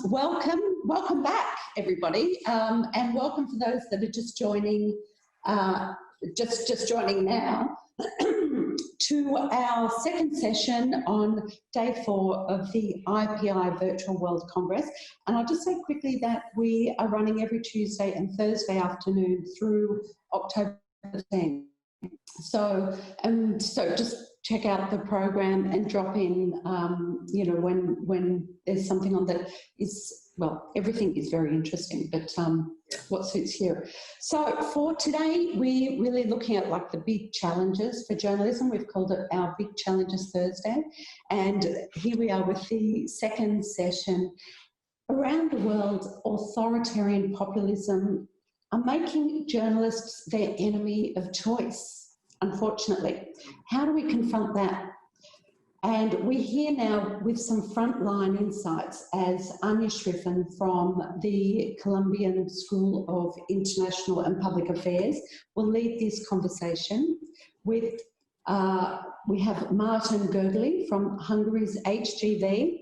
welcome back, everybody, and welcome for those that are just joining, just joining now, to our second session on day 4 of the IPI Virtual World Congress. And I'll just say quickly that we are running every Tuesday and Thursday afternoon through October 10th. So just check out the program and drop in, you know, when there's something on that is, well, everything is very interesting, but what suits here. So for today, we're really looking at like the big challenges for journalism. We've called it our Big Challenges Thursday. And here we are with the second session. Around the world, authoritarian populism are making journalists their enemy of choice, unfortunately. How do we confront that? And we're here now with some frontline insights as Anya Schiffrin from the Columbian School of International and Public Affairs will lead this conversation. With, we have Márton Gergely from Hungary's HGV,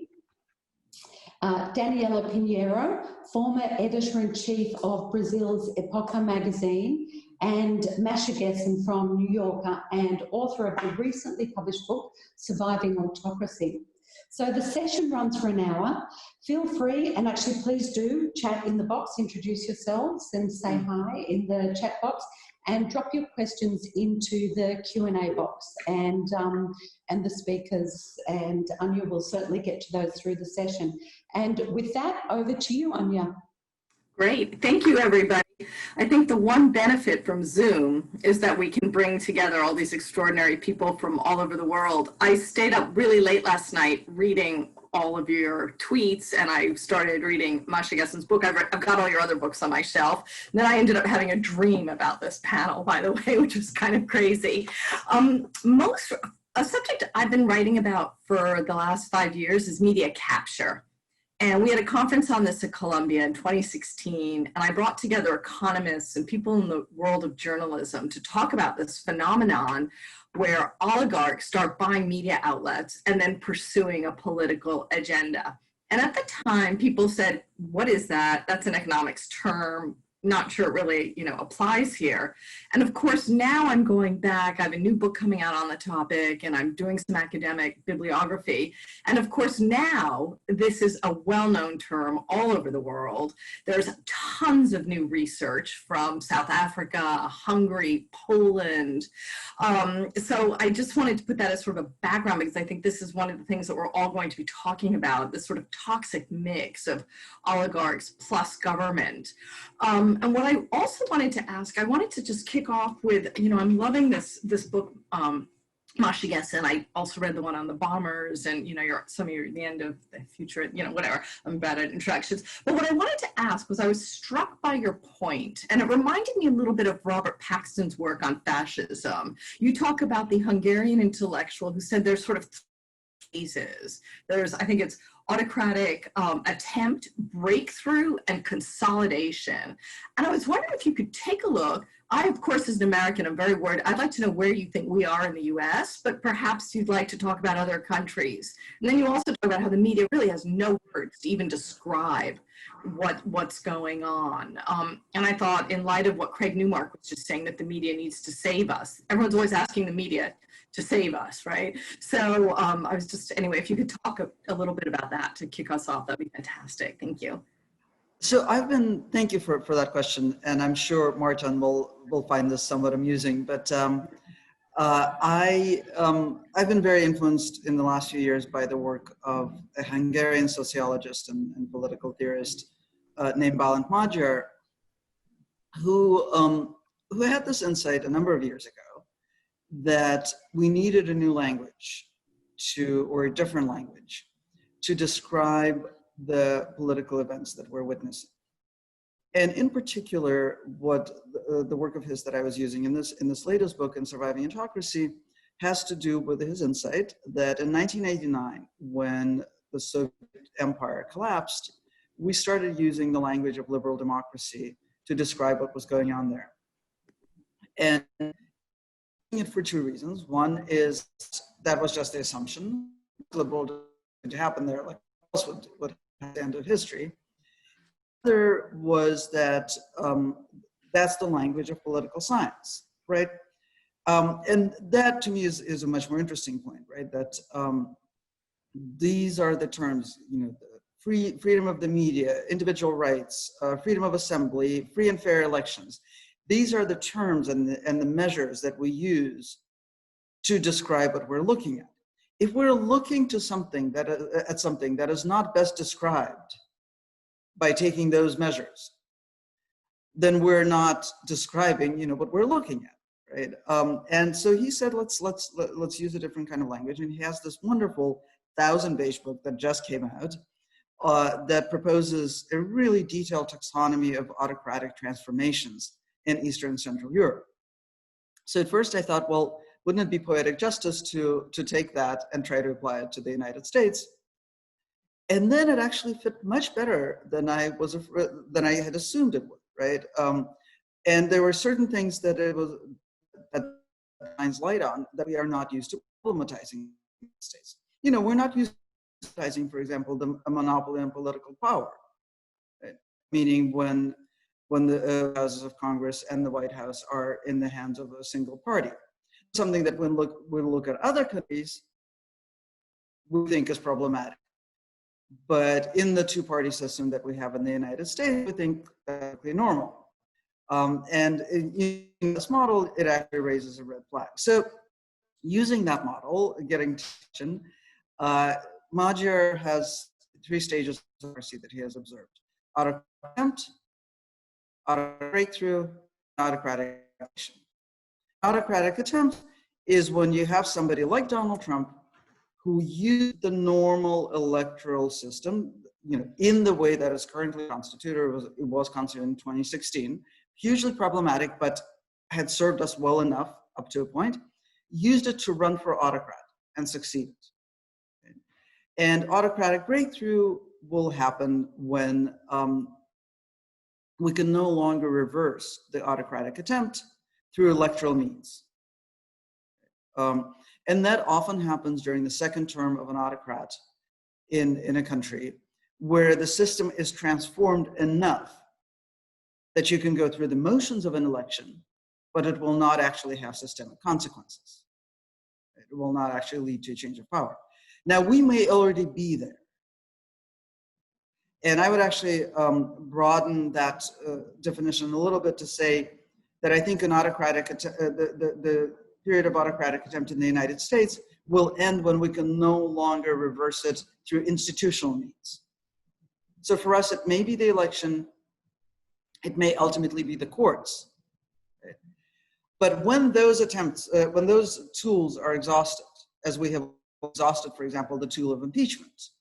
Daniela Pinheiro, former editor-in-chief of Brazil's Época magazine, and Masha Gessen from New Yorker and author of the recently published book, Surviving Autocracy. So the session runs for an hour. Feel free, and actually please do chat in the box, introduce yourselves and say hi in the chat box, and drop your questions into the Q&A box, and the speakers and Anya will certainly get to those through the session. And with that, over to you, Anya. Great, thank you, everybody. I think the one benefit from Zoom is that we can bring together all these extraordinary people from all over the world. I stayed up really late last night reading all of your tweets, and I started reading Masha Gessen's book. I've got all your other books on my shelf. And then I ended up having a dream about this panel, by the way, which was kind of crazy. A subject I've been writing about for the last 5 years is media capture. And we had a conference on this at Columbia in 2016, and I brought together economists and people in the world of journalism to talk about this phenomenon where oligarchs start buying media outlets and then pursuing a political agenda. And at the time, people said, what is that? That's an economics term. Not sure it really, you know, applies here. And of course, now I'm going back. I have a new book coming out on the topic, and I'm doing some academic bibliography. And of course, now this is a well-known term all over the world. There's tons of new research from South Africa, Hungary, Poland. So I just wanted to put that as sort of a background, because I think this is one of the things that we're all going to be talking about, this sort of toxic mix of oligarchs plus government. And what I also wanted to ask, I wanted to just kick off with, you know, I'm loving this book, Masha Gessen. I also read the one on the bombers, and, you know, some of you are at the end of the future, you know, whatever. I'm bad at introductions. But what I wanted to ask was, I was struck by your point, and it reminded me a little bit of Robert Paxton's work on fascism. You talk about the Hungarian intellectual who said there's sort of phases. There's, I think it's autocratic attempt, breakthrough, and consolidation. And I was wondering if you could take a look. I, of course, as an American, I'm very worried. I'd like to know where you think we are in the US, but perhaps you'd like to talk about other countries. And then you also talk about how the media really has no words to even describe what's going on. And I thought, in light of what Craig Newmark was just saying, that the media needs to save us. Everyone's always asking the media to save us, right? So I was just, anyway, if you could talk a little bit about that to kick us off, that'd be fantastic. Thank you. So thank you for that question, and I'm sure Márton will find this somewhat amusing, but I've been very influenced in the last few years by the work of a Hungarian sociologist and political theorist named Bálint Magyar, who had this insight a number of years ago that we needed a new language or a different language to describe the political events that we're witnessing. And in particular, what the work of his that I was using in this latest book, in Surviving Autocracy, has to do with his insight that in 1989, when the Soviet Empire collapsed, we started using the language of liberal democracy to describe what was going on there. And it for two reasons. One is that was just the assumption. Liberal to happen there, like else would the end of history. The other was that that's the language of political science, right? And that to me is a much more interesting point, right? That these are the terms, you know, freedom of the media, individual rights, freedom of assembly, free and fair elections. These are the terms and the measures that we use to describe what we're looking at. If we're looking to something at something that is not best described by taking those measures, then we're not describing, you know, what we're looking at, right? And so he said, let's use a different kind of language. And he has this wonderful 1,000-page book that just came out that proposes a really detailed taxonomy of autocratic transformations in Eastern and Central Europe. So at first I thought, well, wouldn't it be poetic justice to take that and try to apply it to the United States? And then it actually fit much better than I had assumed it would, right? And there were certain things that shines light on that we are not used to problematizing in the United States. You know, we're not used to problematizing, for example, a monopoly on political power, right? Meaning when the houses of Congress and the White House are in the hands of a single party. Something that when we look at other countries, we think is problematic. But in the two-party system that we have in the United States, we think perfectly normal. And in this model, it actually raises a red flag. So using that model, getting attention, Magyar has 3 stages of democracy that he has observed: autocratic attempt, autocratic breakthrough, autocratic action. Autocratic attempt is when you have somebody like Donald Trump who used the normal electoral system, you know, in the way that is currently constituted. It was constituted in 2016, hugely problematic, but had served us well enough up to a point, used it to run for autocrat and succeeded. And autocratic breakthrough will happen when we can no longer reverse the autocratic attempt through electoral means. And that often happens during the second term of an autocrat in a country where the system is transformed enough that you can go through the motions of an election, but it will not actually have systemic consequences. It will not actually lead to a change of power. Now, we may already be there. And I would actually broaden that definition a little bit to say that I think an autocratic, the period of autocratic attempt in the United States will end when we can no longer reverse it through institutional means. So for us, it may be the election, it may ultimately be the courts. Right? But when those attempts, when those tools are exhausted, as we have exhausted, for example, the tool of impeachment,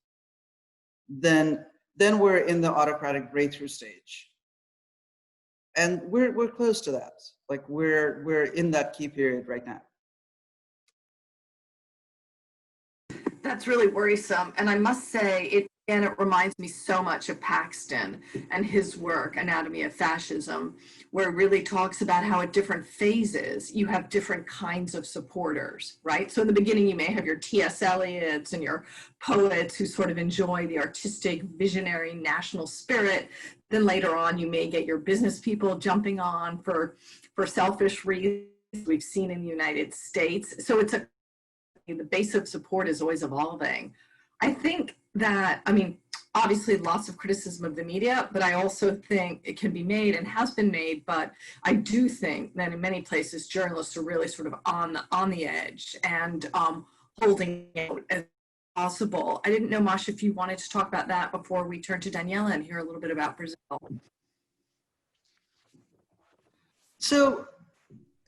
then we're in the autocratic breakthrough stage. And we're close to that. Like we're in that key period right now. That's really worrisome. And I must say, it reminds me so much of Paxton and his work, Anatomy of Fascism, where it really talks about how at different phases, you have different kinds of supporters, right? So in the beginning, you may have your T.S. Eliots and your poets who sort of enjoy the artistic, visionary, national spirit. Then later on, you may get your business people jumping on for selfish reasons we've seen in the United States. So it's the base of support is always evolving. I think that, I mean, obviously lots of criticism of the media, but I also think it can be made and has been made, but I do think that in many places, journalists are really sort of on the edge and holding out as possible. I didn't know, Masha, if you wanted to talk about that before we turn to Daniela and hear a little bit about Brazil. So,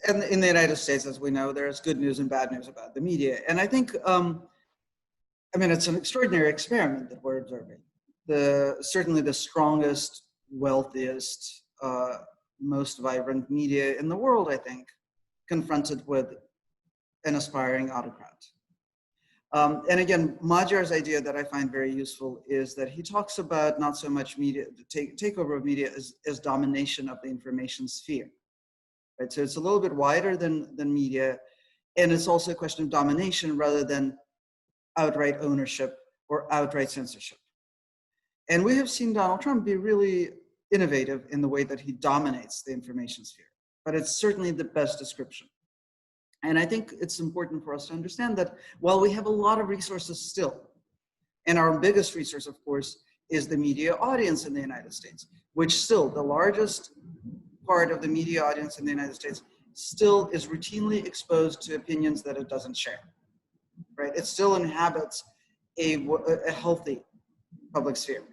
in the United States, as we know, there's good news and bad news about the media. And I think, I mean, it's an extraordinary experiment that we're observing. Certainly the strongest, wealthiest, most vibrant media in the world, I think, confronted with an aspiring autocrat. And again, Magyar's idea that I find very useful is that he talks about not so much media, the takeover of media as domination of the information sphere. Right? So it's a little bit wider than media, and it's also a question of domination rather than outright ownership or outright censorship. And we have seen Donald Trump be really innovative in the way that he dominates the information sphere, but it's certainly the best description. And I think it's important for us to understand that while we have a lot of resources still, and our biggest resource, of course, is the media audience in the United States, which still, the largest part of the media audience in the United States still is routinely exposed to opinions that it doesn't share, right? It still inhabits a healthy public sphere.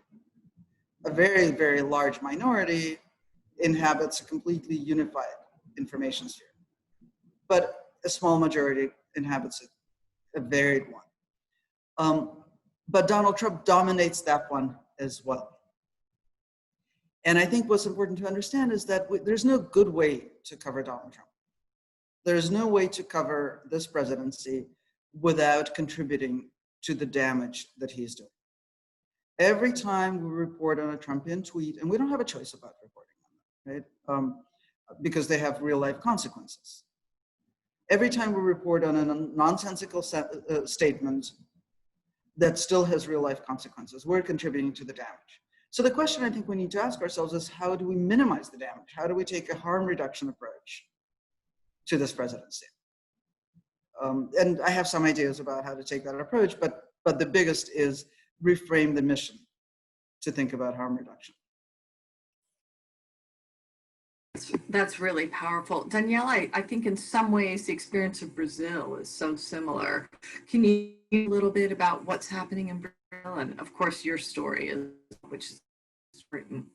A very, very large minority inhabits a completely unified information sphere, but a small majority inhabits a varied one. But Donald Trump dominates that one as well. And I think what's important to understand is that there's no good way to cover Donald Trump. There's no way to cover this presidency without contributing to the damage that he's doing. Every time we report on a Trumpian tweet, and we don't have a choice about reporting on that, right? Because they have real life consequences. Every time we report on a nonsensical statement that still has real life consequences, we're contributing to the damage. So the question I think we need to ask ourselves is, how do we minimize the damage? How do we take a harm reduction approach to this presidency? And I have some ideas about how to take that approach, but the biggest is reframe the mission to think about harm reduction. That's really powerful. Daniela, I think in some ways the experience of Brazil is so similar. Can you talk a little bit about what's happening in Brazil? And of course your story is, which is written.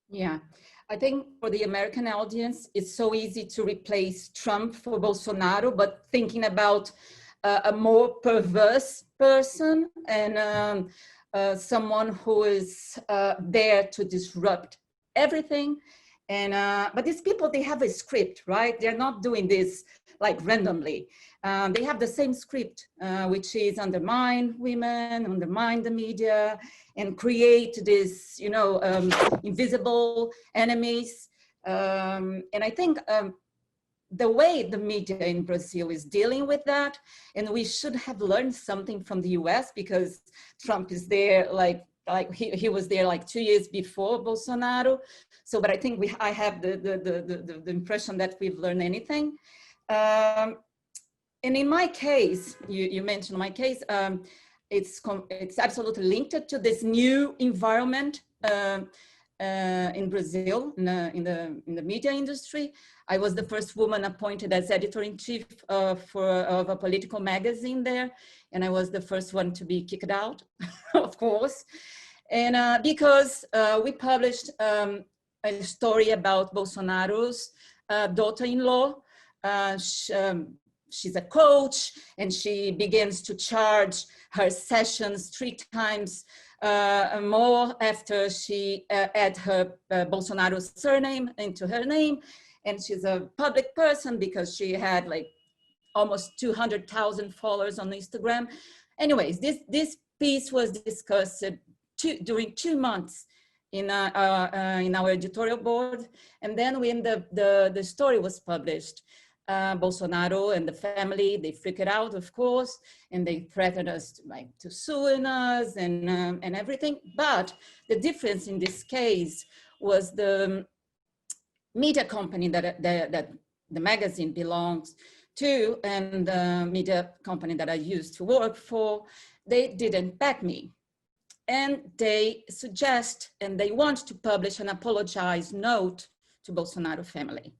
Yeah, I think for the American audience, it's so easy to replace Trump for Bolsonaro, but thinking about a more perverse person and someone who is there to disrupt everything. And but these people, they have a script, right? They're not doing this like randomly. They have the same script, which is undermine women, undermine the media, and create this, you know, invisible enemies. And I think the way the media in Brazil is dealing with that, and we should have learned something from the US, because Trump is there like he was there like 2 years before Bolsonaro. So, but I think I have the impression that we've learned anything. And in my case, you mentioned my case, it's absolutely linked to this new environment in Brazil, in the media industry. I was the first woman appointed as editor-in-chief of a political magazine there, and I was the first one to be kicked out, of course. And because we published a story about Bolsonaro's daughter-in-law. She's a coach, and she begins to charge her sessions 3 times more after she add her Bolsonaro's surname into her name. And she's a public person because she had like almost 200,000 followers on Instagram. Anyways, this piece was discussed during 2 months in our editorial board. And then when the story was published, Bolsonaro and the family, they freaked out, of course, and they threatened us to sue us and everything. But the difference in this case was the media company that the magazine belongs to, and the media company that I used to work for, they didn't back me. And they suggest, and they want to publish an apologize note to Bolsonaro family.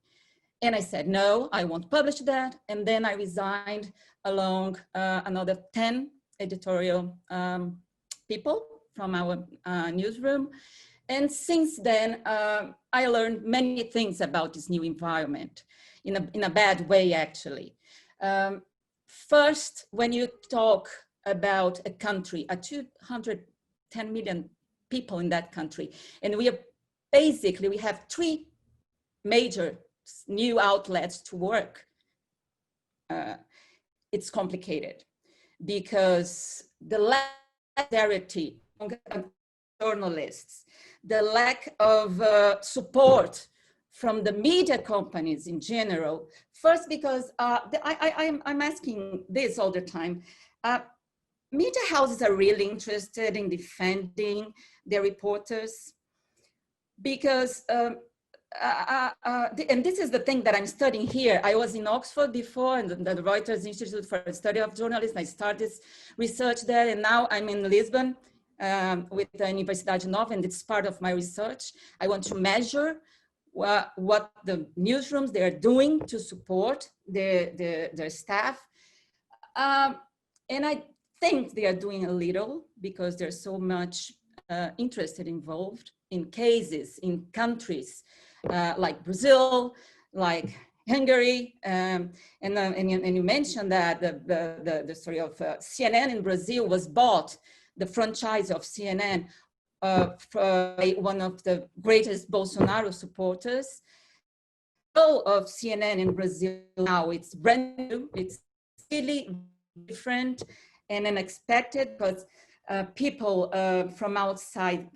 And I said, no, I won't publish that. And then I resigned along another 10 editorial people from our newsroom. And since then, I learned many things about this new environment, in a bad way, actually. First, when you talk about a country, 210 million people in that country, and we have 3 major new outlets to work. It's complicated because the lack of solidarity among journalists, the lack of support from the media companies in general. First, because I'm asking this all the time. media houses are really interested in defending their reporters because, and this is the thing that I'm studying here. I was in Oxford before, and the Reuters Institute for the Study of Journalism. I started research there, and now I'm in Lisbon with the Universidade Nova, and it's part of my research. I want to measure what the newsrooms they are doing to support their staff. And I think they are doing a little because there's so much interest involved in cases, in countries like Brazil, like Hungary, and you mentioned that the story of CNN in Brazil was bought, the franchise of CNN, by one of the greatest Bolsonaro supporters. Of CNN in Brazil now, it's brand new, it's really different and unexpected, because people from outside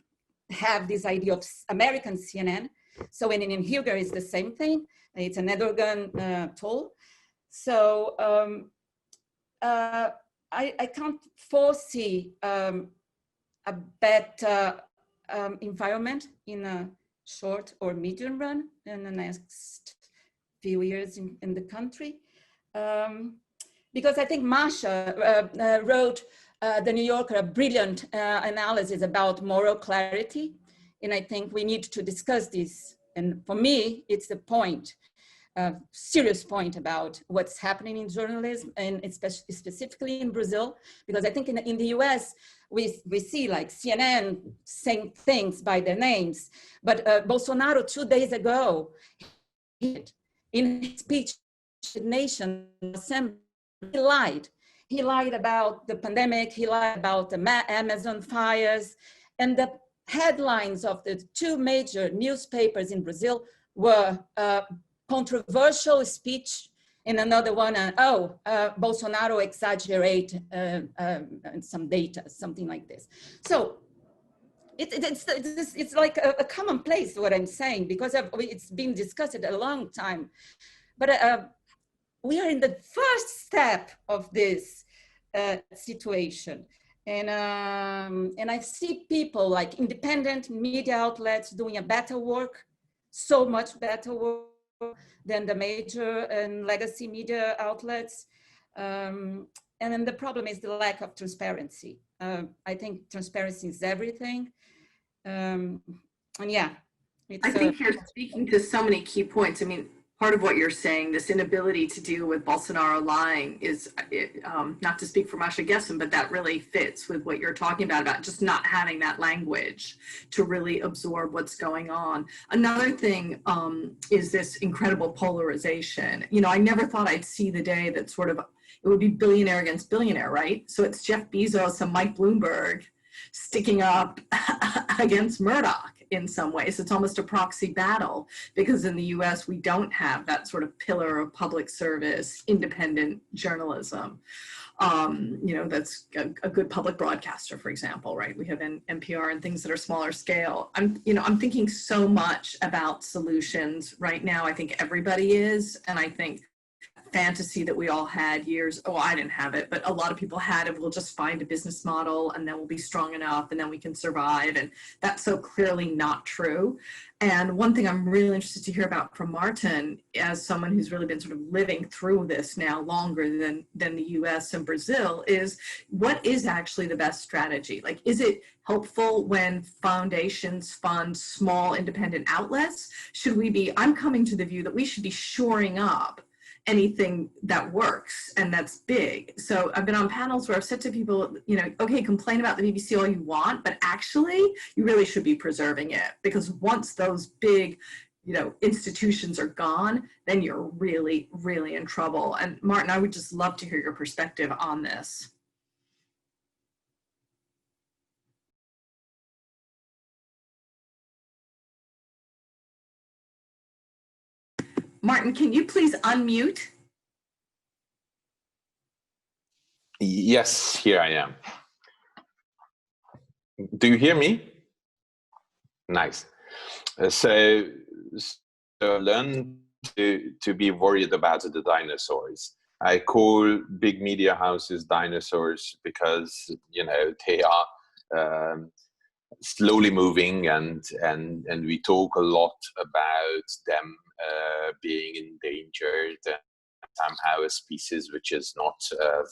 have this idea of American CNN. So in Hungary it's the same thing. It's an Erdogan tool. So I can't foresee a better environment in a short or medium run in the next few years in the country. Because I think Masha wrote The New Yorker, a brilliant analysis about moral clarity. And I think we need to discuss this. And for me, it's the point, serious point about what's happening in journalism, and specifically in Brazil, because I think in the US, we see like CNN saying things by their names, but Bolsonaro 2 days ago, in his speech to the nation assembly, he lied. He lied about the pandemic, he lied about the Amazon fires, and the headlines of the two major newspapers in Brazil were controversial speech, and another one, Bolsonaro exaggerate some data, something like this. So it's like a commonplace what I'm saying, because it's been discussed a long time. But we are in the first step of this situation. And I see people like independent media outlets doing a better work, so much better work than the major and legacy media outlets. And then the problem is the lack of transparency. I think transparency is everything. And yeah. I think you're speaking to so many key points. I mean, part of what you're saying, this inability to deal with Bolsonaro lying is, not to speak for Masha Gessen, but that really fits with what you're talking about just not having that language to really absorb what's going on. Another thing is this incredible polarization. You know, I never thought I'd see the day that sort of, it would be billionaire against billionaire, right? So it's Jeff Bezos and Mike Bloomberg sticking up against Murdoch in some ways. It's almost a proxy battle, because in the US, we don't have that sort of pillar of public service, independent journalism. You know, that's a good public broadcaster, for example, right? We have NPR and things that are smaller scale. I'm thinking so much about solutions right now. I think everybody is, and I think fantasy that we all had years, I didn't have it, but a lot of people had it. We'll just find a business model and then we'll be strong enough and then we can survive. And that's so clearly not true. And one thing I'm really interested to hear about from Márton, as someone who's really been sort of living through this now longer than the US and Brazil, is what is actually the best strategy? Like, is it helpful when foundations fund small independent outlets? Should we be, I'm coming to the view that we should be shoring up anything that works and that's big. So I've been on panels where I've said to people, you know, okay, complain about the BBC all you want, but actually you really should be preserving it, because once those big, you know, institutions are gone, then you're really, really in trouble. And Márton, I would just love to hear your perspective on this. Márton, can you please unmute? Yes, here I am. Do you hear me? Nice. So learn to be worried about the dinosaurs. I call big media houses dinosaurs because, you know, they are slowly moving, and we talk a lot about them being endangered, somehow a species which is not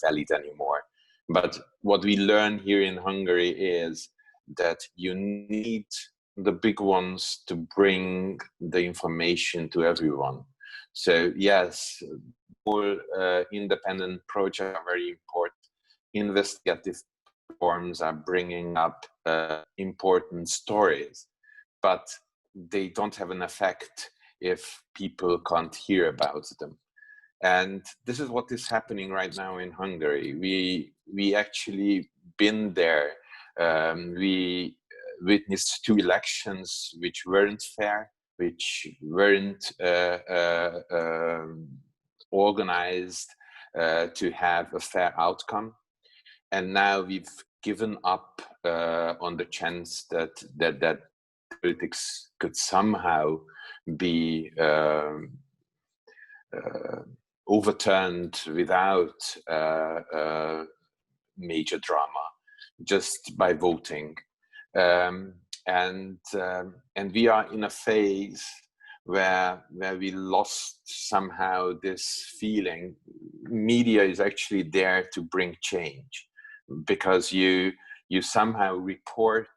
valid anymore. But what we learn here in Hungary is that you need the big ones to bring the information to everyone. So yes, all independent projects are very important. Investigative forms are bringing up important stories, but they don't have an effect if people can't hear about them. And this is what is happening right now in Hungary. We actually been there. We witnessed 2 elections which weren't fair, which weren't organized to have a fair outcome. And now we've given up on the chance that politics could somehow be overturned without major drama, just by voting. And we are in a phase where we lost somehow this feeling. Media is actually there to bring change, because you somehow report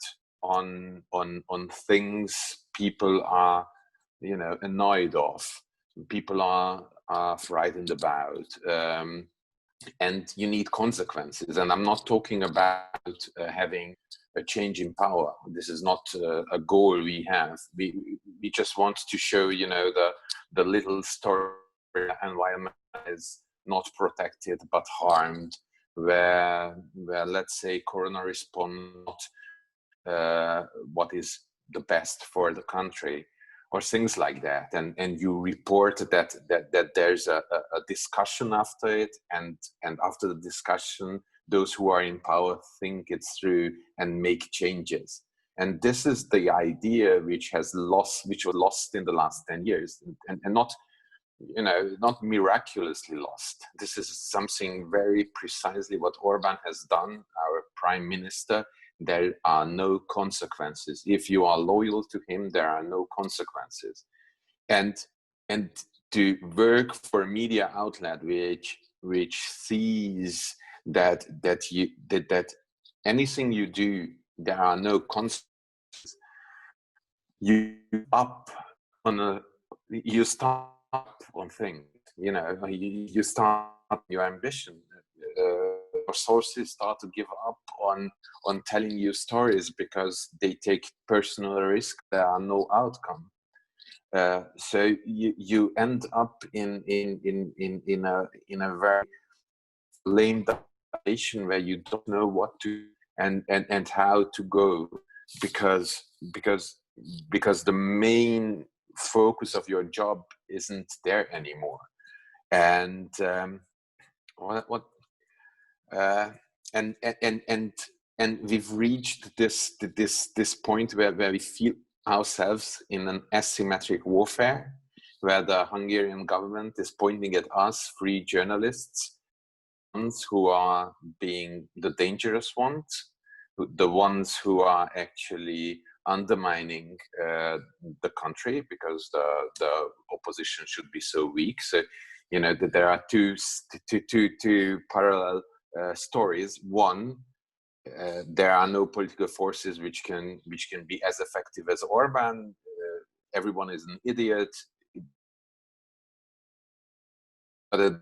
on things people are, you know, annoyed of, people are frightened about, and you need consequences. And I'm not talking about having a change in power. This is not a goal we have. We just want to show, you know, the little story environment is not protected but harmed, where let's say corona response what is the best for the country, or things like that, and you report that there's a discussion after it, and after the discussion those who are in power think it through and make changes. And this is the idea which was lost in the last 10 years, and not, you know, not miraculously lost. This is something very precisely what Orbán has done, our prime minister. There are no consequences. If you are loyal to him, there are no consequences. And to work for a media outlet which sees that anything you do, there are no consequences. You start up on things, you know, you start your ambition. Sources start to give up on telling you stories because they take personal risk. There are no outcome. So you end up in a very lame situation where you don't know what to and how to go, because the main focus of your job isn't there anymore. And and we've reached this point where we feel ourselves in an asymmetric warfare, where the Hungarian government is pointing at us, free journalists, ones who are being the dangerous ones, the ones who are actually undermining the country, because the opposition should be so weak. So, you know, that there are two parallel stories. One, there are no political forces which can be as effective as Orbán. Everyone is an idiot. But at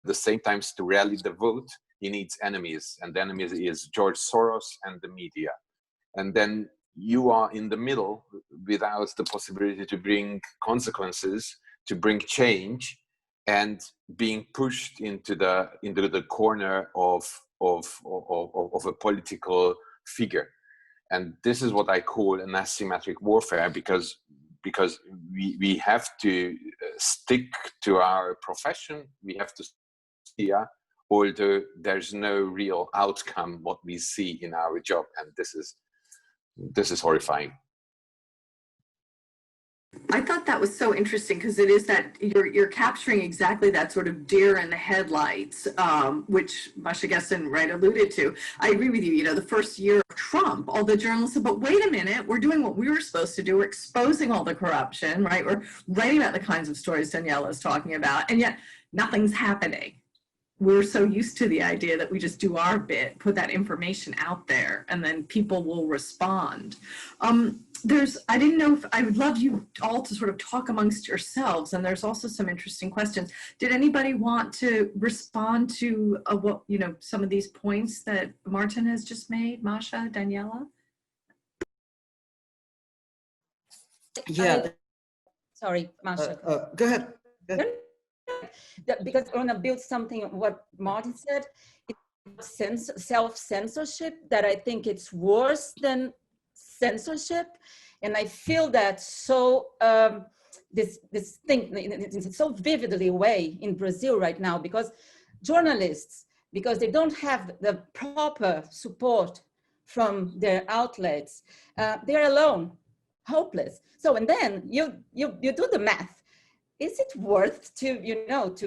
the same time, to rally the vote, he needs enemies, and the enemy is George Soros and the media. And then you are in the middle without the possibility to bring consequences, to bring change, and being pushed into the corner of a political figure. And this is what I call an asymmetric warfare, because we have to stick to our profession. We have to see, although there's no real outcome what we see in our job, and this is horrifying. I thought that was so interesting because it is that you're capturing exactly that sort of deer in the headlights, which Masha Gessen alluded to. I agree with you. You know, the first year of Trump, all the journalists said, "But wait a minute, we're doing what we were supposed to do. We're exposing all the corruption, right? We're writing about the kinds of stories Daniela is talking about, and yet nothing's happening." We're so used to the idea that we just do our bit, put that information out there, and then people will respond. I didn't know if, I would love you all to sort of talk amongst yourselves, and there's also some interesting questions. Did anybody want to respond to what, some of these points that Márton has just made? Masha, Daniela? Yeah. Sorry, Masha. Go ahead. Because I want to build something what Márton said. It's self-censorship that I think it's worse than censorship, and I feel that so this thing in so vividly way in Brazil right now, because journalists, because they don't have the proper support from their outlets, they're alone, hopeless. So and then you do the math. Is it worth to to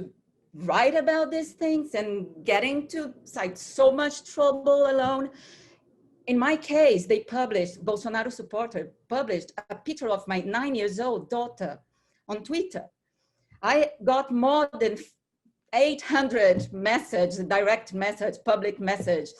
write about these things and getting to like so much trouble alone? In my case, they published, Bolsonaro supporter published a picture of my 9-year-old daughter on Twitter. I got more than 800 direct message, public message,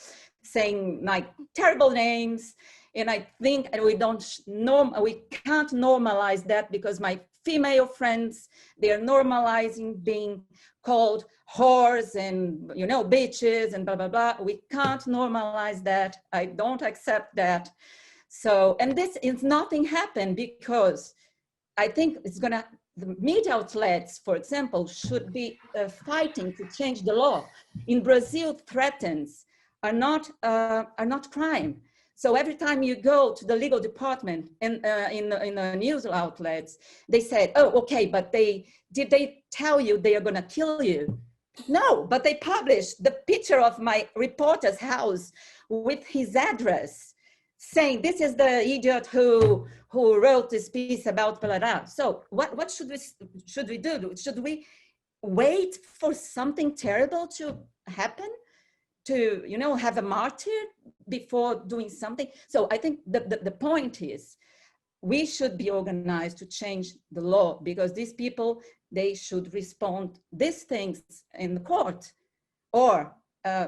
saying like terrible names. And I think we can't normalize that because my female friends, they're normalizing being called whores and, bitches and blah, blah, blah. We can't normalize that. I don't accept that. So, and this is nothing happened because I think it's gonna, the media outlets, for example, should be fighting to change the law. In Brazil, threats are not crime. So every time you go to the legal department and in the news outlets, they said, "Oh, okay, but did they tell you they are going to kill you?" No, but they published the picture of my reporter's house with his address, saying this is the idiot who wrote this piece about blah, blah. So what should we do? Should we wait for something terrible to happen to have a martyr before doing something? So I think the point is we should be organized to change the law, because these people, they should respond these things in the court, or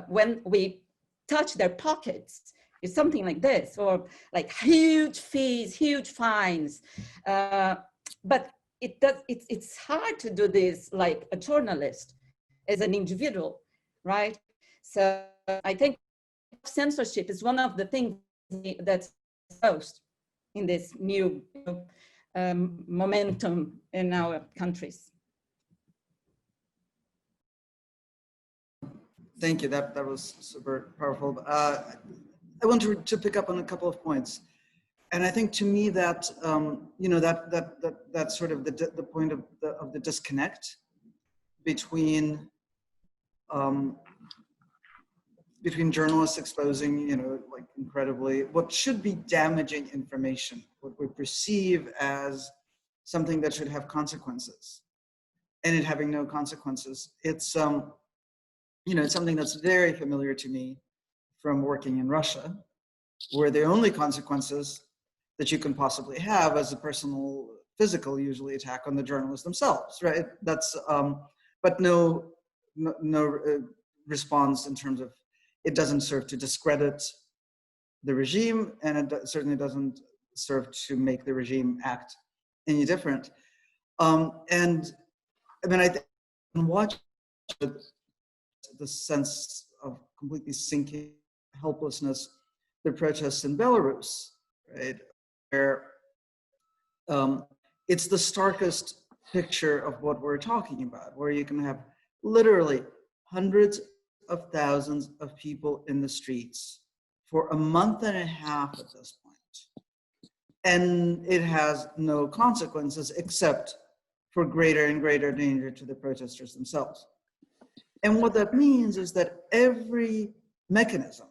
when we touch their pockets, it's something like this, or like huge fees, huge fines. But it's hard to do this like a journalist, as an individual, right? So I think censorship is one of the things that's most in this new momentum in our countries. Thank you. That was super powerful. I want to pick up on a couple of points, and I think to me that that's sort of the point of the disconnect between journalists exposing, like incredibly what should be damaging information, what we perceive as something that should have consequences, and it having no consequences. It's it's something that's very familiar to me from working in Russia, where the only consequences that you can possibly have is a personal, physical, usually attack on the journalists themselves, right? That's but no response in terms of, it doesn't serve to discredit the regime, and it certainly doesn't serve to make the regime act any different. And I mean, I think watch the sense of completely sinking helplessness, the protests in Belarus, right? Where it's the starkest picture of what we're talking about, where you can have literally hundreds of thousands of people in the streets for a month and a half at this point. And it has no consequences except for greater and greater danger to the protesters themselves. And what that means is that every mechanism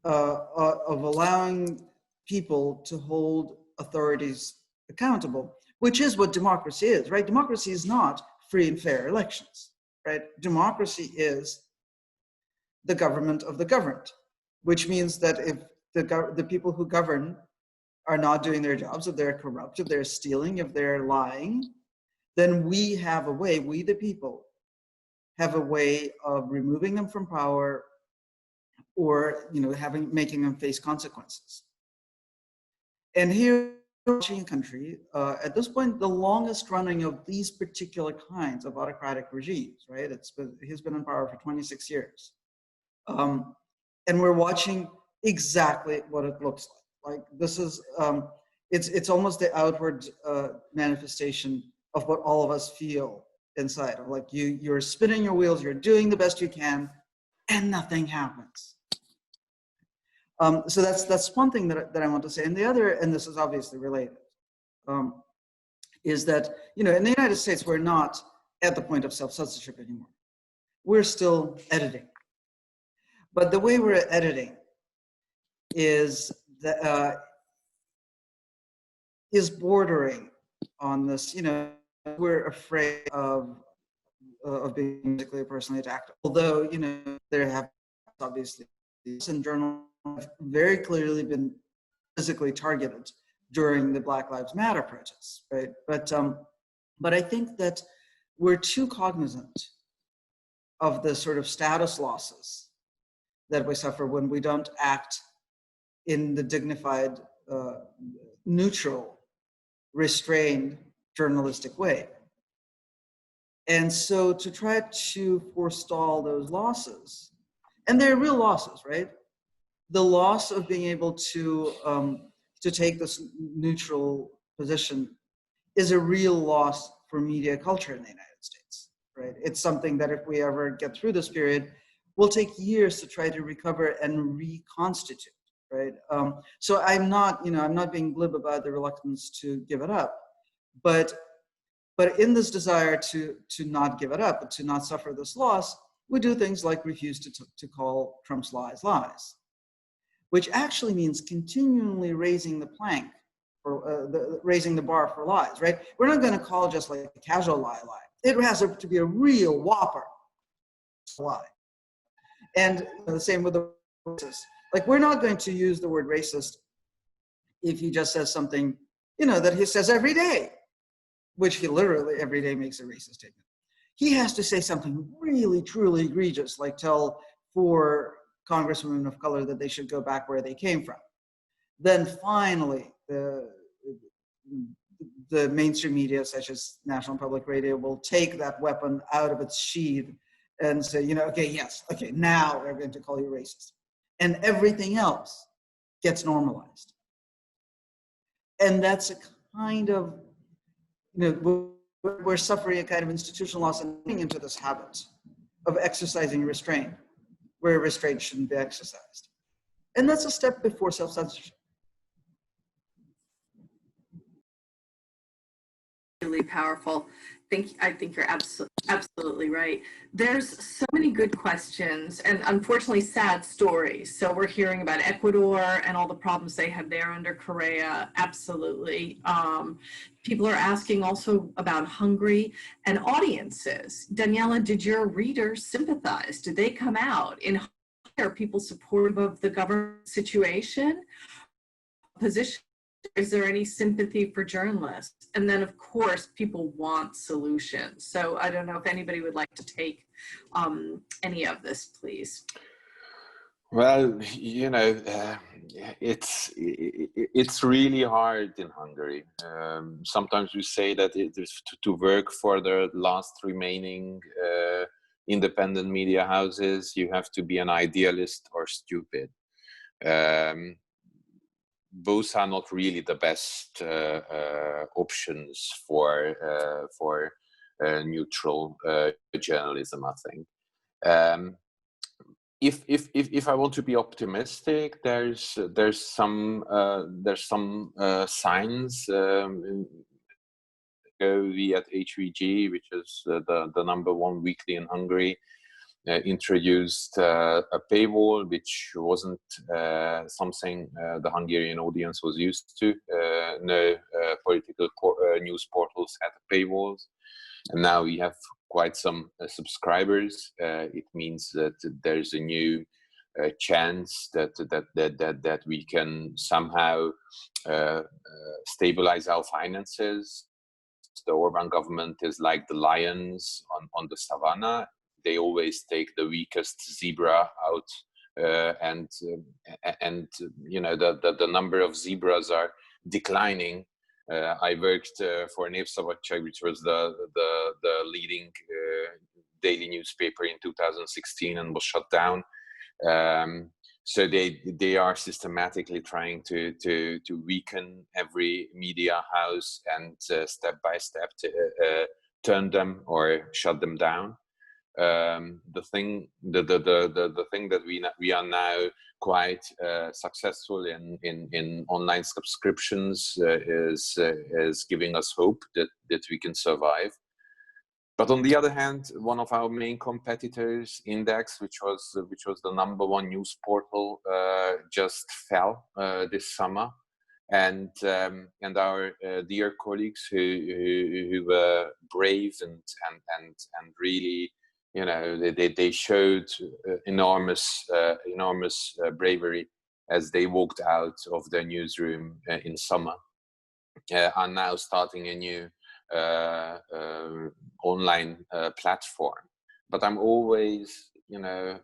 of allowing people to hold authorities accountable, which is what democracy is, right? Democracy is not free and fair elections, right? Democracy is the government of the governed, which means that if the people who govern are not doing their jobs, if they're corrupt, if they're stealing, if they're lying, then we have a way, we the people, have a way of removing them from power or, you know, making them face consequences. And here, watching a country, at this point, the longest running of these particular kinds of autocratic regimes, right? He's been in power for 26 years. And we're watching exactly what it looks like. Like this is, it's almost the outward manifestation of what all of us feel inside. Like you're spinning your wheels, you're doing the best you can, and nothing happens. So that's one thing that I want to say. And the other, and this is obviously related, is that, you know, in the United States, we're not at the point of self-censorship anymore. We're still editing. But the way we're editing is bordering on this, you know, we're afraid of being physically or personally attacked. Although, you know, there have obviously some journals have very clearly been physically targeted during the Black Lives Matter protests, right? But I think that we're too cognizant of the sort of status losses that we suffer when we don't act in the dignified, neutral, restrained journalistic way. And so to try to forestall those losses, and they're real losses, right? The loss of being able to take this neutral position is a real loss for media culture in the United States, right? It's something that if we ever get through this period, will take years to try to recover and reconstitute, right? So I'm not being glib about the reluctance to give it up, but in this desire to not give it up, but to not suffer this loss, we do things like refuse to call Trump's lies lies, which actually means continually raising the plank, or raising the bar for lies, right? We're not going to call just like a casual lie. It has to be a real whopper lie. And the same with the racist. Like, we're not going to use the word racist if he just says something, you know, that he says every day, which he literally every day makes a racist statement. He has to say something really, truly egregious, like tell 4 congresswomen of color that they should go back where they came from. Then finally, the mainstream media, such as National Public Radio, will take that weapon out of its sheath and say, you know, okay, yes, okay, now we're going to call you racist. And everything else gets normalized. And that's a kind of, you know, we're suffering a kind of institutional loss and getting into this habit of exercising restraint, where restraint shouldn't be exercised. And that's a step before self-censorship. Really powerful. I think you're absolutely right. There's so many good questions and unfortunately sad stories. So we're hearing about Ecuador and all the problems they had there under Correa. Absolutely. People are asking also about Hungary and audiences. Daniela, did your readers sympathize? Did they come out? Are people supportive of the government situation? Position? Is there any sympathy for journalists? And then, of course, people want solutions. So I don't know if anybody would like to take any of this, please. Well, you know, it's really hard in Hungary. Sometimes we say that it is to work for the last remaining independent media houses, you have to be an idealist or stupid. Both are not really the best options for neutral journalism, I think. If I want to be optimistic, there's some signs. We at HVG, which is the #1 weekly in Hungary, introduced a paywall, which wasn't something the Hungarian audience was used to. no political news portals had paywalls, and now we have quite some subscribers. It means that there's a new chance that we can somehow stabilize our finances. The Orban government is like the lions on the savannah. They always take the weakest zebra out, and you know, the number of zebras are declining. I worked for Népszabadság, which was the leading daily newspaper in 2016 and was shut down. So they are systematically trying to weaken every media house and step by step to turn them or shut them down. The thing that we are now quite successful in online subscriptions is giving us hope that we can survive. But on the other hand, one of our main competitors, Index, which was the #1 news portal, just fell this summer, and our dear colleagues who were brave and really, you know, they showed enormous bravery as they walked out of their newsroom in summer, are now starting a new online platform. But I'm always, you know,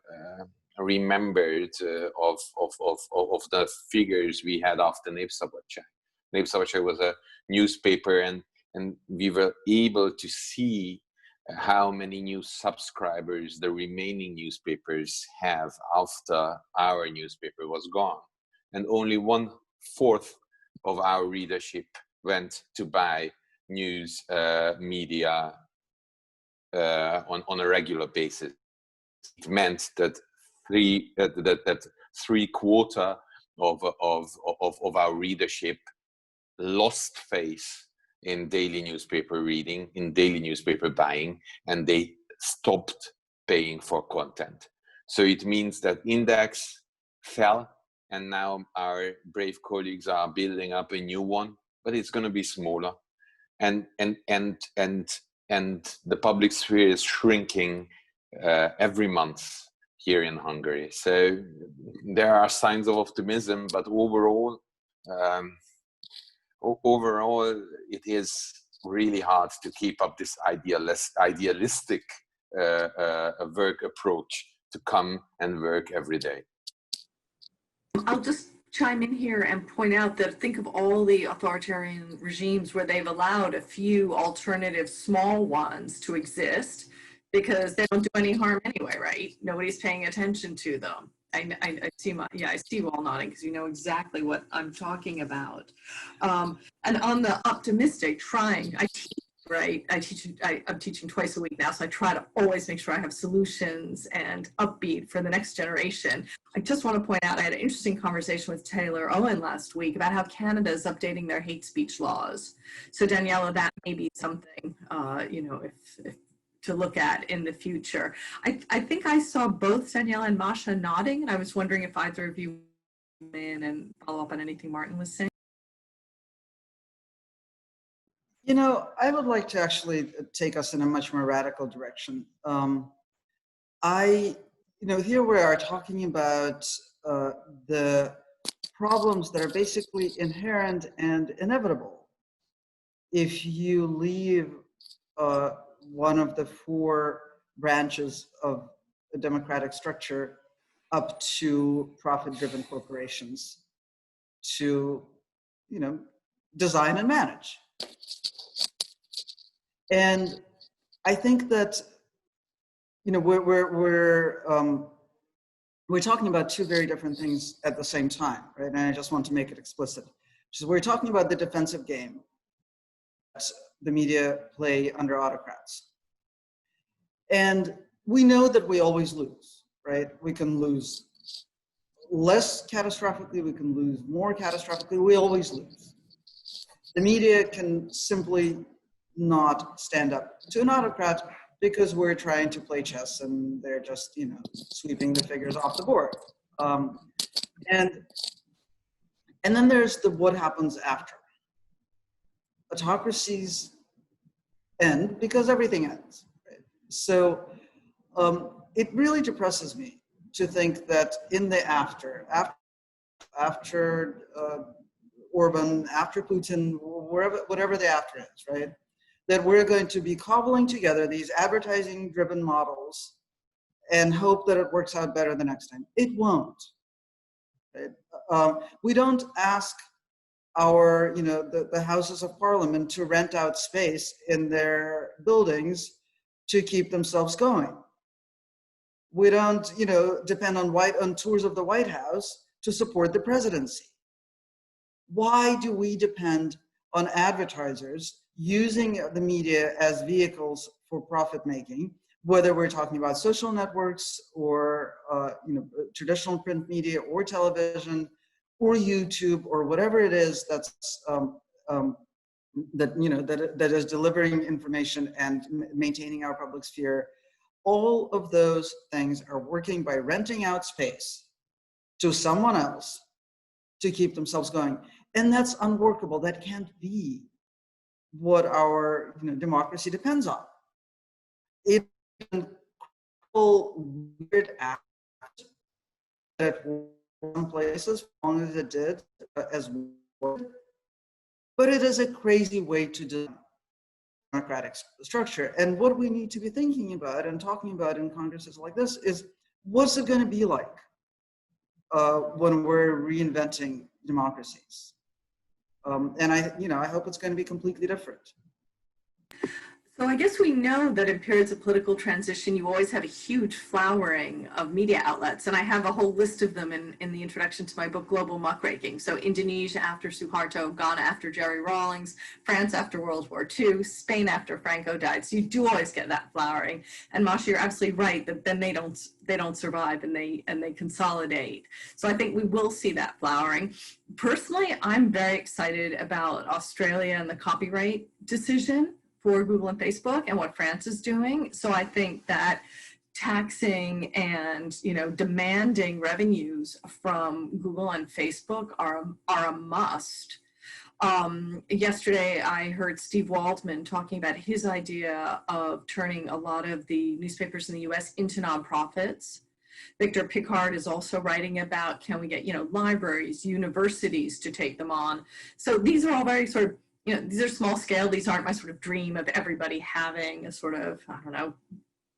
remembered of the figures we had after Népszabadság. Népszabadság was a newspaper, and we were able to see how many new subscribers the remaining newspapers have after our newspaper was gone. And only 1/4 of our readership went to buy news media on a regular basis. It meant that 3/4 of our readership lost faith in daily newspaper reading, in daily newspaper buying, and they stopped paying for content. So it means that Index fell, and now our brave colleagues are building up a new one, but it's going to be smaller. And the public sphere is shrinking every month here in Hungary. So there are signs of optimism, but overall, it is really hard to keep up this idealistic work approach to come and work every day. I'll just chime in here and point out that think of all the authoritarian regimes where they've allowed a few alternative small ones to exist because they don't do any harm anyway, right? Nobody's paying attention to them. I see I see you all nodding because you know exactly what I'm talking about. And on the optimistic, I teach, right? I'm teaching twice a week now, so I try to always make sure I have solutions and upbeat for the next generation. I just want to point out, I had an interesting conversation with Taylor Owen last week about how Canada is updating their hate speech laws. So Daniela, that may be something, you know, if to look at in the future. I think I saw both Daniela and Masha nodding, and I was wondering if either of you in and follow up on anything Márton was saying. You know, I would like to actually take us in a much more radical direction. You know, here we are talking about the problems that are basically inherent and inevitable if you leave one of the 4 branches of the democratic structure up to profit-driven corporations to, you know, design and manage. And I think that, you know, we're talking about 2 very different things at the same time, right? And I just want to make it explicit. So we're talking about the defensive game that the media play under autocrats. And we know that we always lose, right? We can lose less catastrophically, we can lose more catastrophically, we always lose. The media can simply not stand up to an autocrat because we're trying to play chess and they're just, you know, sweeping the figures off the board. And then there's the what happens after. autocracies end because everything ends. Right? So it really depresses me to think that in the after Orban, after Putin, whatever the after is, right? That we're going to be cobbling together these advertising-driven models and hope that it works out better the next time. It won't. Right? We don't ask our, the houses of parliament to rent out space in their buildings to keep themselves going. We don't, depend on tours of the White House to support the presidency. Why do we depend on advertisers using the media as vehicles for profit making, whether we're talking about social networks or traditional print media or television or YouTube or whatever it is that's that is delivering information and maintaining our public sphere? All of those things are working by renting out space to someone else to keep themselves going. And that's unworkable. That can't be what our democracy depends on. It can weird act at some places, as long as it did, as well. But it is a crazy way to do democratic structure. And what we need to be thinking about and talking about in congresses like this is, what's it going to be like when we're reinventing democracies? And I hope it's going to be completely different. So I guess we know that in periods of political transition, you always have a huge flowering of media outlets. And I have a whole list of them in the introduction to my book, Global Muckraking. So Indonesia after Suharto, Ghana after Jerry Rawlings, France after World War II, Spain after Franco died. So you do always get that flowering. And Masha, you're absolutely right that then they don't survive and they consolidate. So I think we will see that flowering. Personally, I'm very excited about Australia and the copyright decision for Google and Facebook and what France is doing. So I think that taxing and demanding revenues from Google and Facebook are a must. Yesterday, I heard Steve Waldman talking about his idea of turning a lot of the newspapers in the US into nonprofits. Victor Pickard is also writing about, can we get libraries, universities to take them on? So these are all very sort of, these are small scale. These aren't my sort of dream of everybody having a sort of,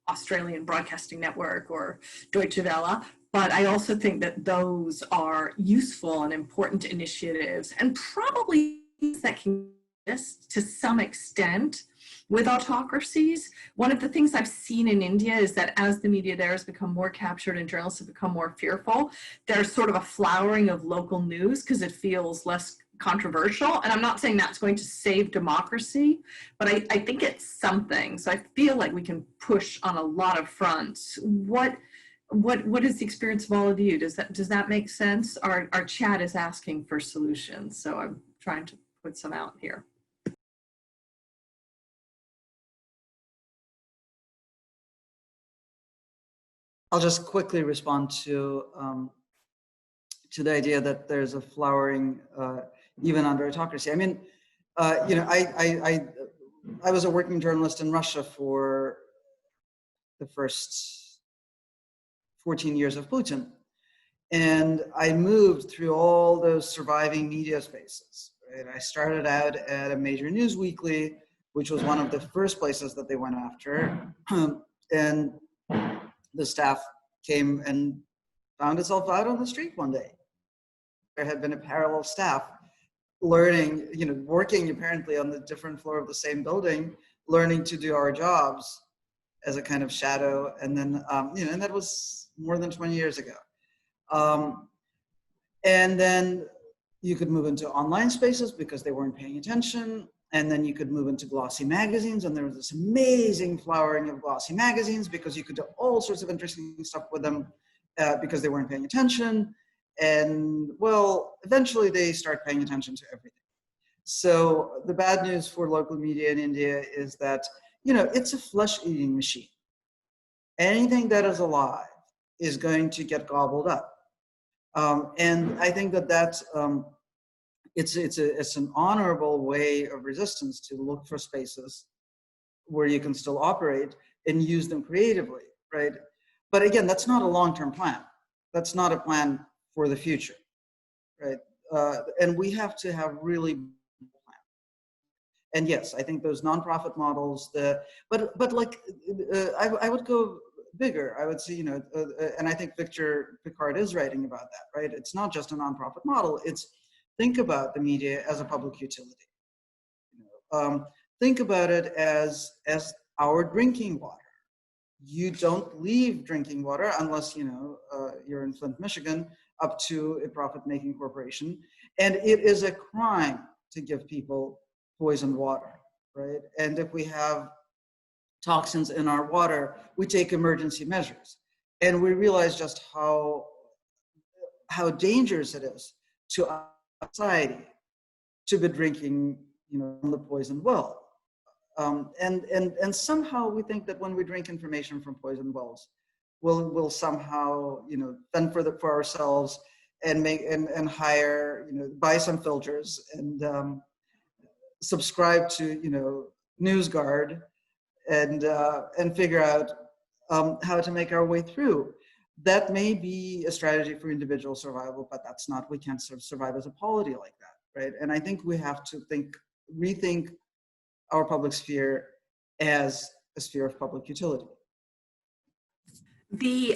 Australian broadcasting network or Deutsche Welle. But I also think that those are useful and important initiatives and probably that can exist to some extent with autocracies. One of the things I've seen in India is that as the media there has become more captured and journalists have become more fearful, there's sort of a flowering of local news because it feels less controversial. And I'm not saying that's going to save democracy, but I think it's something. So I feel like we can push on a lot of fronts. What is the experience of all of you? Does that make sense? Our chat is asking for solutions, so I'm trying to put some out here. I'll just quickly respond to the idea that there's a flowering even under autocracy. I mean, I was a working journalist in Russia for the first 14 years of Putin. And I moved through all those surviving media spaces. Right? I started out at a major news weekly, which was one of the first places that they went after. And the staff came and found itself out on the street one day. There had been a parallel staff learning, working apparently on the different floor of the same building, learning to do our jobs as a kind of shadow. And then, and that was more than 20 years ago. And then you could move into online spaces because they weren't paying attention. And then you could move into glossy magazines, and there was this amazing flowering of glossy magazines because you could do all sorts of interesting stuff with them because they weren't paying attention. And well, eventually they start paying attention to everything. So the bad news for local media in India is that, it's a flesh-eating machine. Anything that is alive is going to get gobbled up. And I think that it's an honorable way of resistance to look for spaces where you can still operate and use them creatively, right? But again, that's not a long-term plan. That's not a plan for the future, right? And we have to have really plan. And yes, I think those nonprofit models, but like I would go bigger. I would say, you know, and I think Victor Pickard is writing about that, right? It's not just a nonprofit model. It's think about the media as a public utility. You know, think about it as our drinking water. You don't leave drinking water unless, you know, you're in Flint, Michigan, up to a profit-making corporation. And it is a crime to give people poisoned water, right? And if we have toxins in our water, we take emergency measures. And we realize just how dangerous it is to our society to be drinking, you know, from the poisoned well. And somehow we think that when we drink information from poisoned wells, we'll somehow, you know, fend for ourselves and hire, you know, buy some filters and subscribe to, you know, NewsGuard and figure out how to make our way through. That may be a strategy for individual survival, but that's not, we can't survive as a polity like that, right? And I think we have to rethink our public sphere as a sphere of public utility.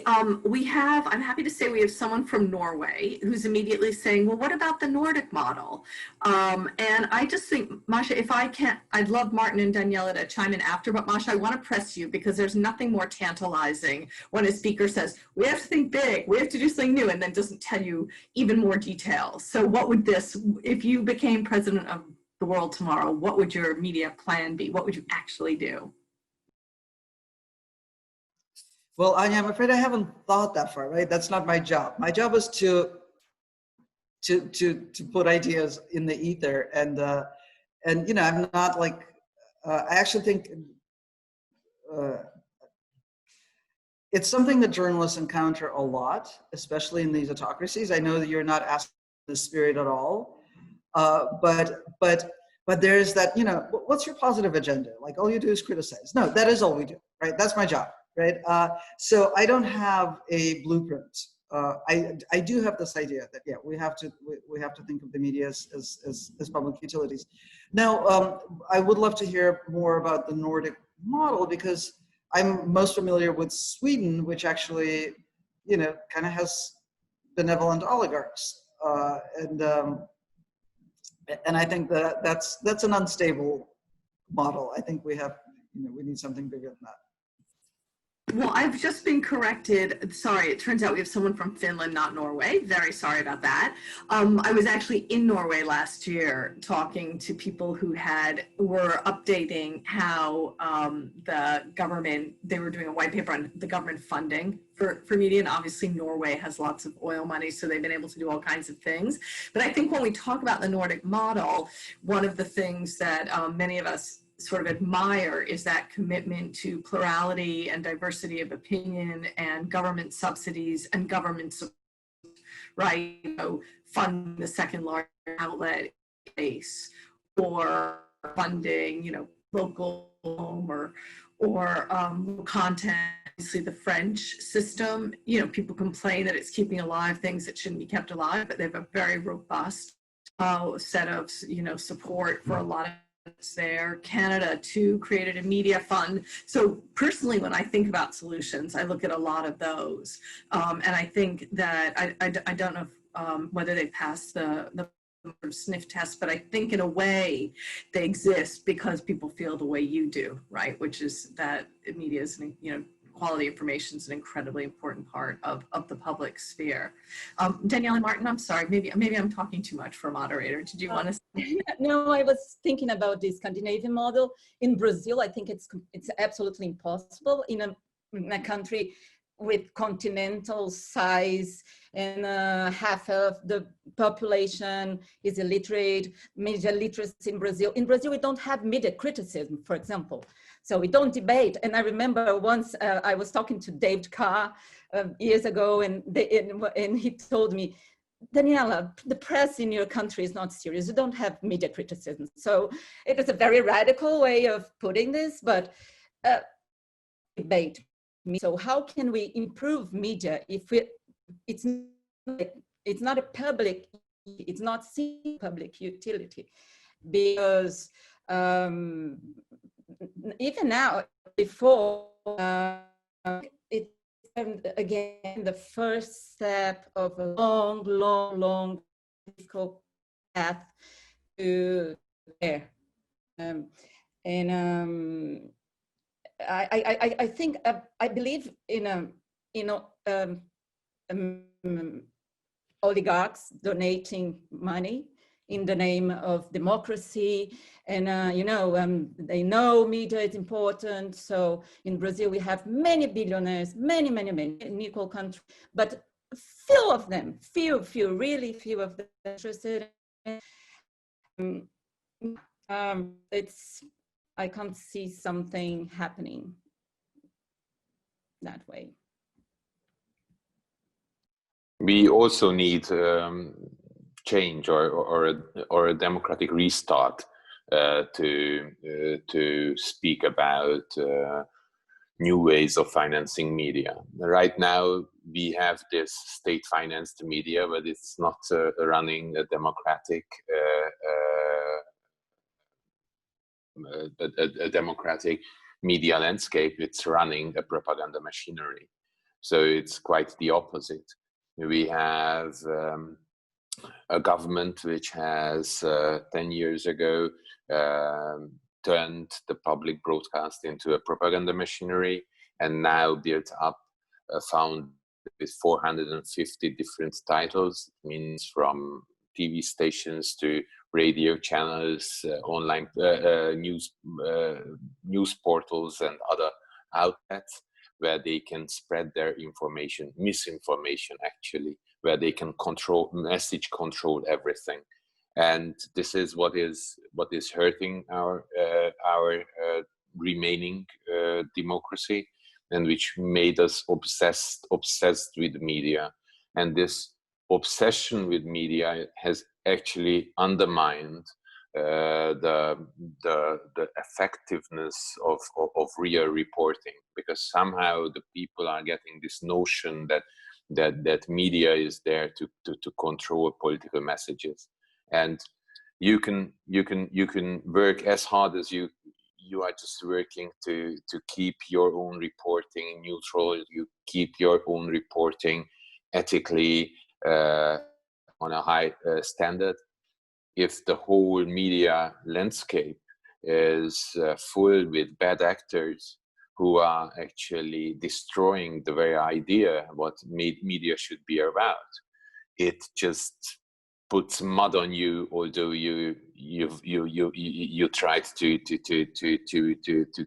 I'm happy to say we have someone from Norway who's immediately saying, well, what about the Nordic model? And I just think, Masha, if I can, I'd love Márton and Daniela to chime in after, but Masha, I want to press you because there's nothing more tantalizing when a speaker says, we have to think big, we have to do something new, and then doesn't tell you even more details. So what would if you became president of the world tomorrow, what would your media plan be? What would you actually do? Well, Anya, I'm afraid I haven't thought that far, right? That's not my job. My job is to put ideas in the ether, and you know, I'm not like I actually think it's something that journalists encounter a lot, especially in these autocracies. I know that you're not asking the spirit at all, but there's that, you know, what's your positive agenda? Like all you do is criticize. No, that is all we do, right? That's my job. Right, so I don't have a blueprint. I do have this idea that we have to think of the media as public utilities. Now, I would love to hear more about the Nordic model because I'm most familiar with Sweden, which actually, you know, kind of has benevolent oligarchs, and I think that's an unstable model. I think we need something bigger than that. Well, I've just been corrected. Sorry, it turns out we have someone from Finland, not Norway. Very sorry about that. I was actually in Norway last year talking to people who were updating how the government, they were doing a white paper on the government funding for media. And obviously Norway has lots of oil money, so they've been able to do all kinds of things. But I think when we talk about the Nordic model, one of the things that many of us sort of admire is that commitment to plurality and diversity of opinion and government subsidies and government support, right? You know, funding the second largest outlet base, or funding, you know, local or content. Obviously, the French system, you know, people complain that it's keeping alive things that shouldn't be kept alive, but they have a very robust set of, you know, support for a lot of there. Canada too created a media fund. So personally, when I think about solutions, I look at a lot of those, and I think that I don't know if, whether they pass the sniff test, but I think in a way they exist because people feel the way you do, right? Which is that media is, you know, quality information is an incredibly important part of the public sphere. Daniela and Márton, I'm sorry, maybe I'm talking too much for a moderator. Did you want to say? No, I was thinking about the Scandinavian model. In Brazil, I think it's absolutely impossible in a country with continental size and half of the population is illiterate. Media literacy in Brazil. In Brazil, we don't have media criticism, for example. So we don't debate. And I remember once I was talking to David Carr years ago, and he told me, Daniela, the press in your country is not serious. You don't have media criticism. So it is a very radical way of putting this, but debate. So how can we improve media if it's not a public, it's not seen public utility? Because even now, before it's again the first step of a long difficult path to there. I think I believe in oligarchs donating money in the name of democracy, and they know media is important. So in Brazil we have many billionaires, many in equal country, but few of them really few of them interested. I can't see something happening that way. We also need change or a democratic restart to speak about new ways of financing media. Right now, we have this state-financed media, but it's not running a democratic a democratic media landscape. It's running a propaganda machinery. So it's quite the opposite. We have a government which has 10 years ago turned the public broadcast into a propaganda machinery, and now built up a fund with 450 different titles. It means from TV stations to radio channels, online news portals and other outlets where they can spread their information, misinformation actually, where they can control everything. And this is what is hurting our remaining democracy, and which made us obsessed with media. And this obsession with media has actually undermined the effectiveness of real reporting, because somehow the people are getting this notion that media is there to control political messages, and you can work as hard as you are just working to keep your own reporting neutral, you keep your own reporting ethically on a high standard. If the whole media landscape is full with bad actors who are actually destroying the very idea what media should be about, it just puts mud on you, although you tried to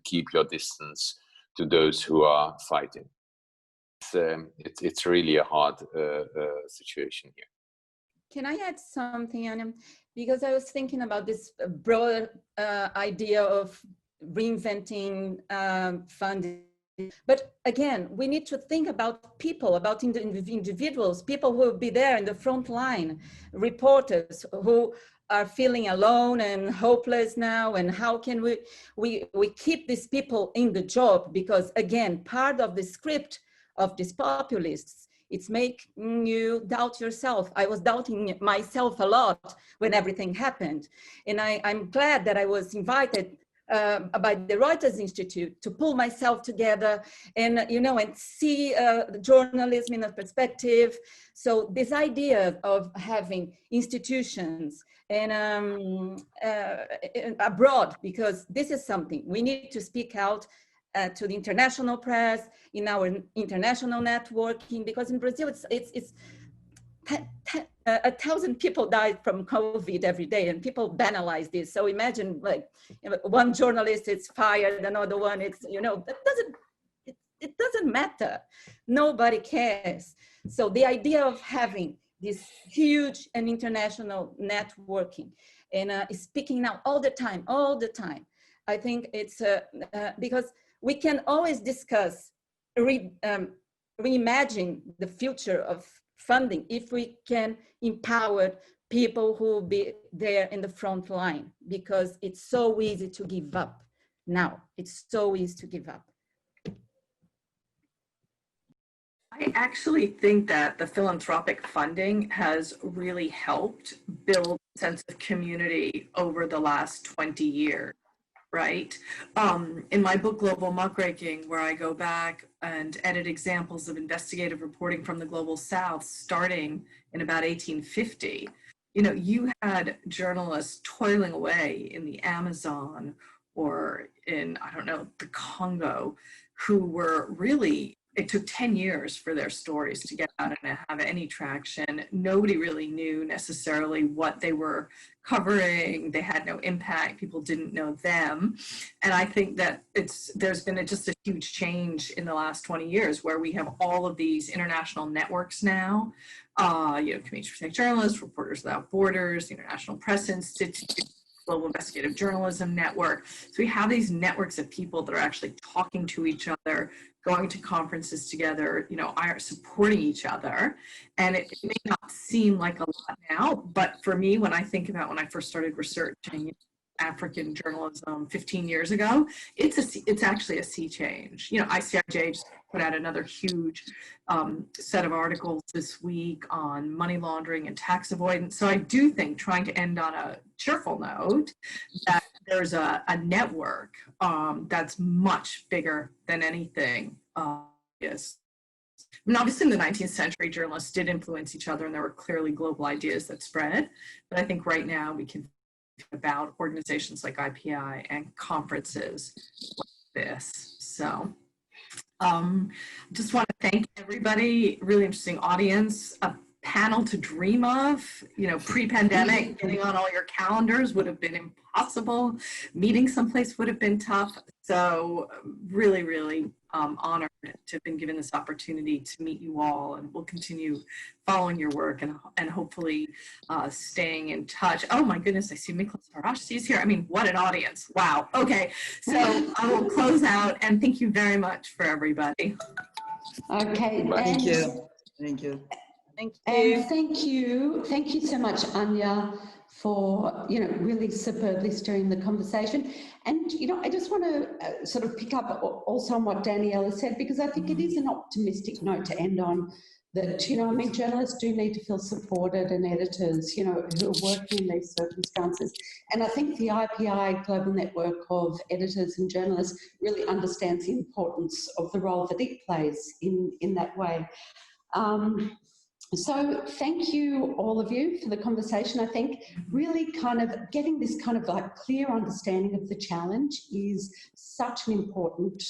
keep your distance to those who are fighting. It's really a hard situation here. Can I add something, Anya? Because I was thinking about this broader idea of reinventing funding. But again, we need to think about people, about individuals, people who will be there in the front line, reporters who are feeling alone and hopeless now, and how can we keep these people in the job? Because again, part of the script of these populists, it's making you doubt yourself. I was doubting myself a lot when everything happened. And I'm glad that I was invited by the Reuters Institute to pull myself together and, and see journalism in a perspective. So this idea of having institutions and abroad, because this is something we need to speak out to the international press, in our international networking, because in Brazil, it's 1,000 people died from COVID every day, and people banalize this. So imagine, like, one journalist is fired, another one, it doesn't matter. Nobody cares. So the idea of having this huge and international networking and speaking now all the time, I think it's because we can always discuss reimagine the future of funding, if we can empower people who will be there in the front line, because it's so easy to give up now. It's so easy to give up. I actually think that the philanthropic funding has really helped build a sense of community over the last 20 years, right? In my book, Global Muckraking, where I go back and edit examples of investigative reporting from the Global South starting in about 1850, you know, you had journalists toiling away in the Amazon or in, I don't know, the Congo, who were really, it took 10 years for their stories to get out and have any traction. Nobody really knew necessarily what they were covering. They had no impact. People didn't know them. And I think that there's been just a huge change in the last 20 years where we have all of these international networks now. You know, Committee to Protect Journalists, Reporters Without Borders, the International Press Institute, Global Investigative Journalism Network. So we have these networks of people that are actually talking to each other, going to conferences together, you know, are supporting each other. And it may not seem like a lot now, but for me, when I think about when I first started researching African journalism 15 years ago, it's actually a sea change. You know, ICIJ just put out another huge set of articles this week on money laundering and tax avoidance. So I do think, trying to end on a cheerful note, that there's a network that's much bigger than anything is. I mean, obviously in the 19th century, journalists did influence each other and there were clearly global ideas that spread. But I think right now we can think about organizations like IPI and conferences like this. So just want to thank everybody, really interesting audience, a panel to dream of, you know, pre-pandemic, getting on all your calendars would have been impossible. Meeting someplace would have been tough. So really, really honored to have been given this opportunity to meet you all, and we'll continue following your work and hopefully staying in touch. Oh my goodness, I see Miklas Harashis here. I mean, what an audience. Wow. Okay, so I will close out and thank you very much for everybody. Okay. Thank you. Thank you. Thank you. And thank you so much, Anya, for, you know, really superbly steering the conversation. And, you know, I just want to sort of pick up also on what Daniela said, because I think it is an optimistic note to end on, that, you know, I mean, journalists do need to feel supported, and editors, you know, who are working in these circumstances. And I think the IPI global network of editors and journalists really understands the importance of the role that it plays in that way. So thank you, all of you, for the conversation. I think really kind of getting this kind of like clear understanding of the challenge is such an important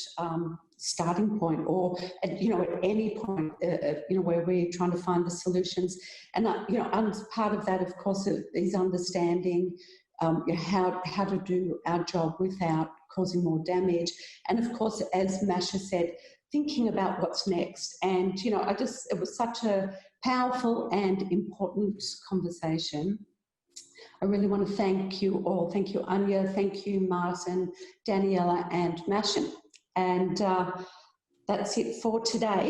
starting point, or you know, at any point, you know, where we're trying to find the solutions. And you know, part of that, of course, is understanding how to do our job without causing more damage. And of course, as Masha said, thinking about what's next. And, you know, it was such a powerful and important conversation. I really want to thank you all. Thank you, Anya. Thank you, Márton, Daniela, and Masha. And that's it for today.